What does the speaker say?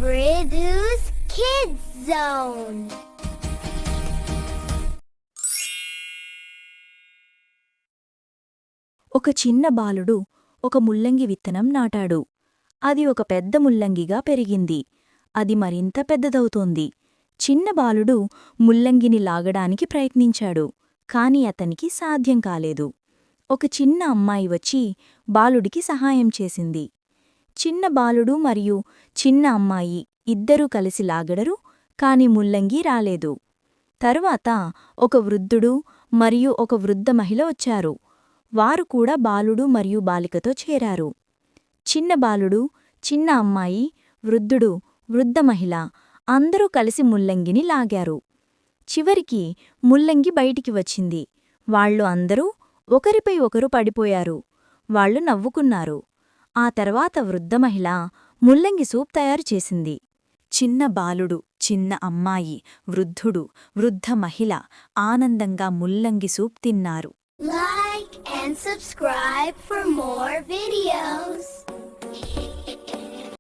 Bridhu's Kids Zone. ఒక చిన్న బాలుడు ఒక ముల్లంగి విత్తనం నాటాడు. అది ఒక పెద్ద ముల్లంగిగా పెరిగింది. అది మరింత పెద్దదవుతోంది. చిన్న బాలుడు ముల్లంగిని లాగడానికి ప్రయత్నించాడు. కాని అతనికి సాధ్యం కాలేదు. ఒక చిన్న అమ్మాయి వచ్చి బాలుడికి సహాయం చేసింది. చిన్న బాలుడు మరియు చిన్న అమ్మాయి ఇద్దరూ కలిసి లాగడరు, కాని ముల్లంగి రాలేదు. తరువాత ఒక వృద్ధుడు మరియు ఒక వృద్ధ మహిళ వచ్చారు. వారు కూడా బాలుడు మరియు బాలికతో చేరారు. చిన్న బాలుడు, చిన్న అమ్మాయి, వృద్ధుడు, వృద్ధ మహిళ అందరూ కలిసి ముల్లంగిని లాగారు. చివరికి ముల్లంగి బయటికి వచ్చింది. వాళ్ళు అందరూ ఒకరిపై ఒకరు పడిపోయారు. వాళ్ళు నవ్వుకున్నారు. ఆ తర్వాత వృద్ధ మహిళ ముల్లంగి సూప్ తయారు చేసింది. చిన్న బాలుడు, చిన్న అమ్మాయి, వృద్ధుడు, వృద్ధ మహిళ ఆనందంగా ముల్లంగి సూప్ తిన్నారు. Like and subscribe for more videos.